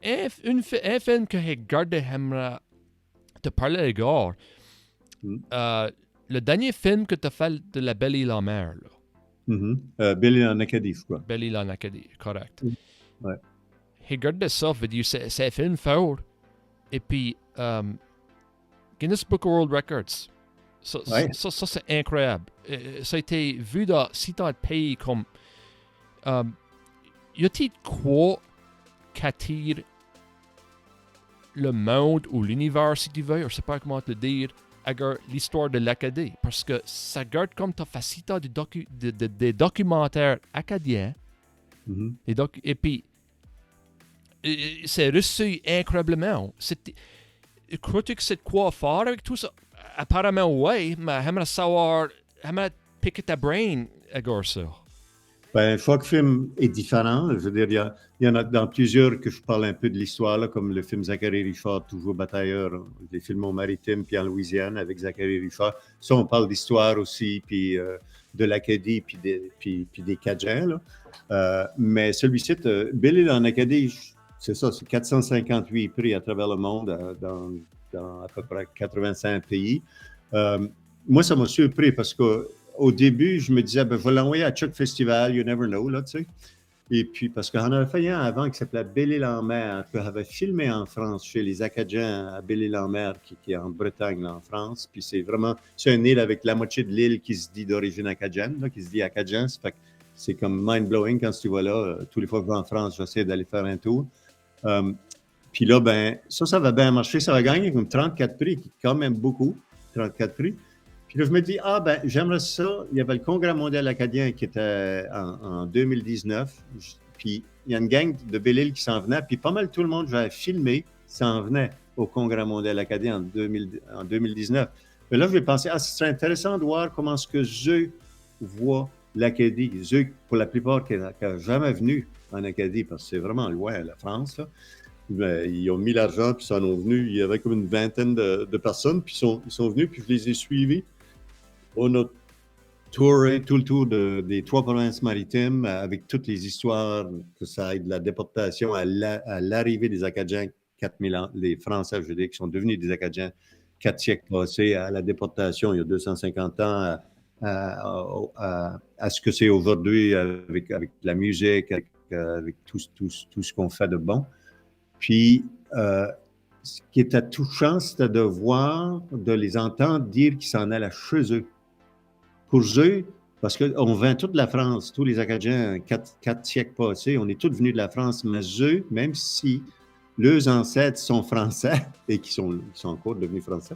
un film que j'ai regardé, j'aimerais te parler encore. Le dernier film que tu as fait de La Belle et la Mer, là. Billy en Acadie, je crois. Belle et la Acadie, correct. Ouais. J'ai regardé ça, c'est un film fort. Et puis, Guinness Book of World Records. Ça, c'est incroyable. Ça a été vu dans si tant de pays comme. Y a-t-il quoi qui attire le monde ou l'univers, si tu veux, je sais pas comment te le dire, avec l'histoire de l'Acadie? Parce que ça garde comme ta facilité des documentaires acadiens. Et puis, c'est reçu incroyablement. Crois-tu que c'est quoi faire avec tout ça? Apparemment, oui, mais j'aimerais savoir, j'aimerais piquer ta brain avec ça. Ben, chaque film est différent. Je veux dire, il y en a dans plusieurs que je parle un peu de l'histoire, là, comme le film Zachary Richard, Toujours batailleur, les films au maritime, puis en Louisiane avec Zachary Richard. Ça, on parle d'histoire aussi, puis de l'Acadie, puis des Cajuns. Mais celui-ci, Billy en Acadie, c'est ça, c'est 458 prix à travers le monde, dans à peu près 85 pays. Moi, ça m'a surpris parce que au début, je me disais, ben, je vais l'envoyer à Chuck Festival, you never know, là, tu sais. Et puis, parce qu'on avait fait un avant qui s'appelait Belle-Île-en-Mer, qu'on avait filmé en France, chez les Acadiens à Belle-Île-en-Mer, qui est en Bretagne, là, en France. Puis c'est une île avec la moitié de l'île qui se dit d'origine acadienne, là, qui se dit acadien. C'est comme mind-blowing quand tu vas là. Tous les fois que je vais en France, j'essaie d'aller faire un tour. Puis là, ben, ça va bien marcher. Ça va gagner comme 34 prix, qui est quand même beaucoup, 34 prix. Puis là, je me dis, ben, j'aimerais ça. Il y avait le Congrès mondial acadien qui était en 2019. Puis il y a une gang de Belle-Île qui s'en venait. Puis pas mal tout le monde que j'avais filmé s'en venait au Congrès mondial acadien en 2019. Mais là, je vais penser, ce serait intéressant de voir comment est-ce que eux voient l'Acadie. Eux, pour la plupart, qui n'ont jamais venu en Acadie, parce que c'est vraiment loin, la France, là. Ben, ils ont mis l'argent, puis ils s'en ont venus. Il y avait comme une vingtaine de personnes, puis ils sont venus, puis je les ai suivis. On a touré tout le tour des 3 provinces maritimes avec toutes les histoires, que ça aille de la déportation à l'arrivée des Acadiens, 4000 ans, les Français, je veux dire, qui sont devenus des Acadiens 4 siècles passés, à la déportation il y a 250 ans, à ce que c'est aujourd'hui avec la musique, avec tout ce qu'on fait de bon. Puis, ce qui était touchant, c'était de les entendre dire qu'ils s'en allaient chez eux. Pour eux, parce qu'on vient toute la France, tous les Acadiens, 4 siècles passés, on est tous venus de la France, mais eux, même si leurs ancêtres sont français et qui sont encore devenus français,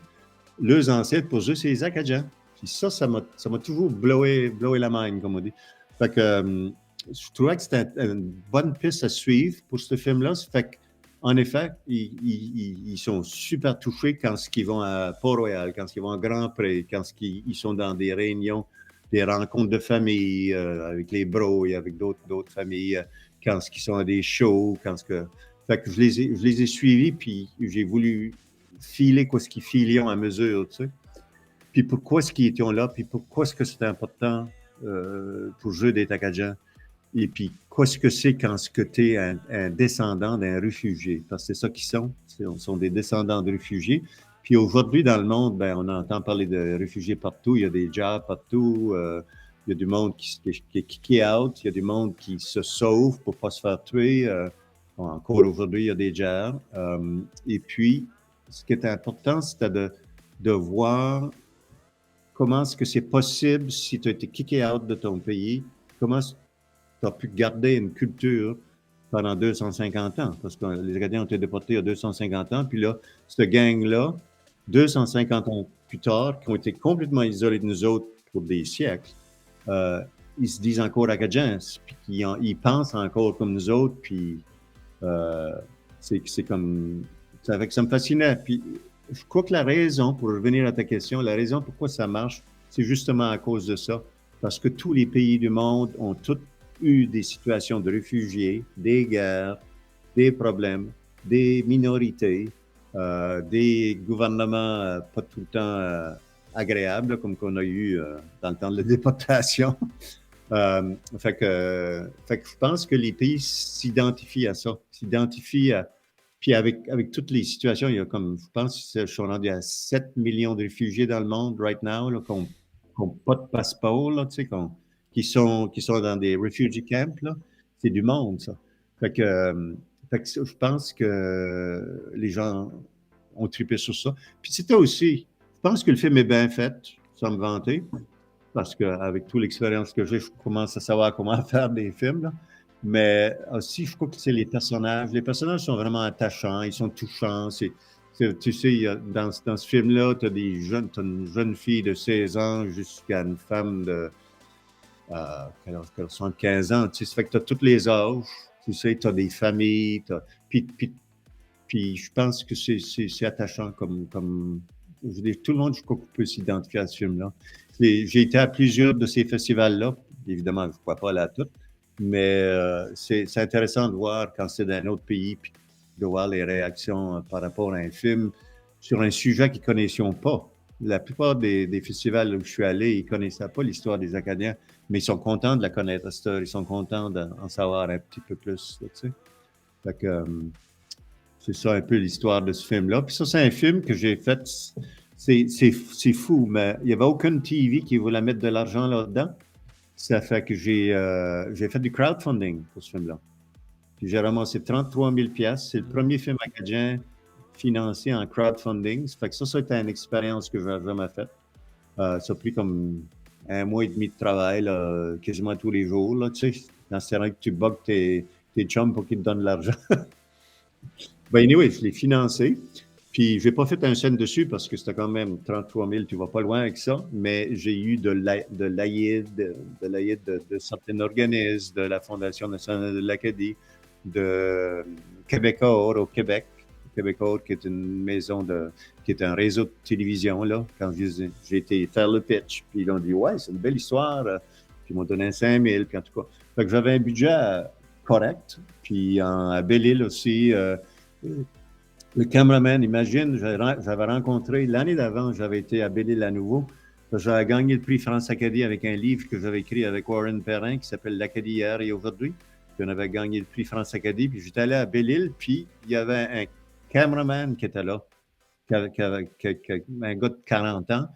leurs ancêtres, pour eux, c'est les Acadiens. Puis ça m'a toujours blowé la mind, comme on dit. Fait que je trouvais que c'était une bonne piste à suivre pour ce film-là. Fait qu'en effet, ils sont super touchés quand ils vont à Port-Royal, quand ils vont à Grand-Pré, quand ils sont dans des réunions, des rencontres de famille avec les bros et avec d'autres familles, quand ils sont à des shows, Fait que je les ai suivis, puis j'ai voulu filer ce qu'ils filions à mesure, tu sais. Puis pourquoi est-ce qu'ils étaient là, puis pourquoi est-ce que c'est important pour eux d'être Acadiens. Et puis, qu'est-ce que c'est quand tu es un descendant d'un réfugié? Parce que c'est ça qu'ils sont. Ils sont des descendants de réfugiés. Puis aujourd'hui, dans le monde, ben, on entend parler de réfugiés partout. Il y a des jobs partout. Il y a du monde qui est kické out. Il y a du monde qui se sauve pour ne pas se faire tuer. Encore aujourd'hui, il y a des jobs. Et puis, ce qui est important, c'était de voir comment est-ce que c'est possible si tu as été kické out de ton pays, comment tu as pu garder une culture pendant 250 ans, parce que les Acadiens ont été déportés il y a 250 ans, puis là, cette gang-là, 250 ans plus tard, qui ont été complètement isolés de nous autres pour des siècles, ils se disent encore Acadiens, puis ils pensent encore comme nous autres, puis c'est comme... Ça me fascinait. Puis je crois que la raison, pour revenir à ta question, la raison pourquoi ça marche, c'est justement à cause de ça. Parce que tous les pays du monde ont tous eu des situations de réfugiés, des guerres, des problèmes, des minorités, des gouvernements pas tout le temps agréables, comme qu'on a eu dans le temps de la déportation. Fait que je pense que les pays s'identifient à ça, s'identifient Puis avec toutes les situations, il y a comme, je pense, je suis rendu à 7 millions de réfugiés dans le monde right now, là, qui n'ont pas de passeport, là, tu sais, qui sont dans des refugee camps, là. C'est du monde, ça. Fait que je pense que les gens ont trippé sur ça. Puis c'était aussi, je pense que le film est bien fait, sans me vanter, parce qu'avec toute l'expérience que j'ai, je commence à savoir comment faire des films, là. Mais aussi, je crois que c'est les personnages. Les personnages sont vraiment attachants, ils sont touchants. Tu sais, dans ce film-là, tu as une jeune fille de 16 ans jusqu'à une femme de 75 ans. Tu sais, ça fait que tu as tous les âges. Tu sais, tu as des familles. Puis je pense que c'est attachant comme je veux dire, tout le monde, je crois, peut s'identifier à ce film-là. J'ai été à plusieurs de ces festivals-là. Évidemment, je ne crois pas aller à toutes. Mais c'est intéressant de voir quand c'est dans un autre pays, puis de voir les réactions par rapport à un film sur un sujet qu'ils ne connaissaient pas. La plupart des festivals où je suis allé, ils ne connaissaient pas l'histoire des Acadiens, mais ils sont contents de la connaître, ils sont contents d'en savoir un petit peu plus. Tu sais. Fait que, c'est ça un peu l'histoire de ce film-là. Puis ça, c'est un film que j'ai fait, c'est fou, mais il n'y avait aucune TV qui voulait mettre de l'argent là-dedans. Ça fait que j'ai fait du crowdfunding pour ce film-là. Puis j'ai ramassé 33 000 $. C'est le premier film acadien financé en crowdfunding. Ça fait que ça a été une expérience que je n'ai jamais faite. Ça a pris comme 1 mois et demi de travail, là, quasiment tous les jours. Là, tu sais, dans ce terrain que tu bugs tes chums pour qu'ils te donnent de l'argent. Ben anyway, je l'ai financé. Puis, je n'ai pas fait un scène dessus parce que c'était quand même 33 000, tu ne vas pas loin avec ça, mais j'ai eu de l'AID, de certains organismes, de la Fondation nationale de l'Acadie, de Québecor au Québec. Québecor, qui est une maison qui est un réseau de télévision, là, quand j'ai été faire le pitch. Puis, ils ont dit, ouais, c'est une belle histoire. Puis, ils m'ont donné 5 000, puis en tout cas. Fait que j'avais un budget correct. Puis, à Belle-Île aussi, le cameraman, imagine, j'avais rencontré, l'année d'avant, j'avais été à Belle-Île à nouveau. J'avais gagné le prix France Acadie avec un livre que j'avais écrit avec Warren Perrin qui s'appelle L'Acadie hier et aujourd'hui. Puis on avait gagné le prix France Acadie. Puis j'étais allé à Belle-Île, puis il y avait un cameraman qui était là, un gars de 40 ans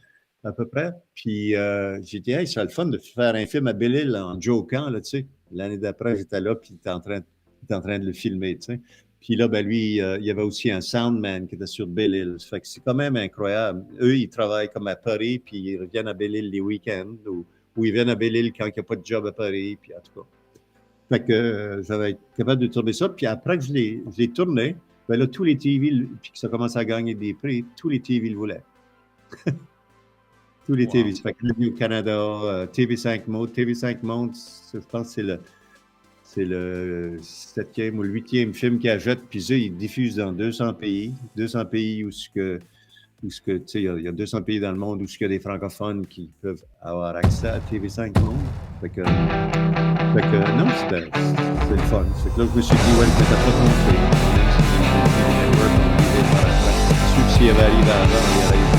à peu près. Puis j'ai dit, hey, c'est le fun de faire un film à Belle-Île en jokant, là, tu sais. L'année d'après, j'étais là, puis il était en train de le filmer, tu sais. Puis là, ben lui, il y avait aussi un soundman qui était sur Belle-Île. Ça fait que c'est quand même incroyable. Eux, ils travaillent comme à Paris, puis ils reviennent à Belle-Île les week-ends, ou ils viennent à Belle-Île quand il n'y a pas de job à Paris, puis en tout cas. Fait que j'avais été capable de tourner ça. Puis après que je l'ai tourné, ben là, tous les TV, puis que ça commence à gagner des prix, tous les TV le voulaient. Tous les TV. Ça fait que Radio-Canada, TV5 Monde. TV5 Monde, je pense que c'est le 7e ou le 8e film qu'ils achètent, puis ça, ils diffusent dans 200 pays. 200 pays où tu sais, il y a 200 pays dans le monde où il y a des francophones qui peuvent avoir accès à TV5 Monde. Fait que non, c'est le fun. Fait que là, je me suis dit, ouais, je m'étais pas trompé. Même si network, on disait, s'il avait arrivé avant, il aurait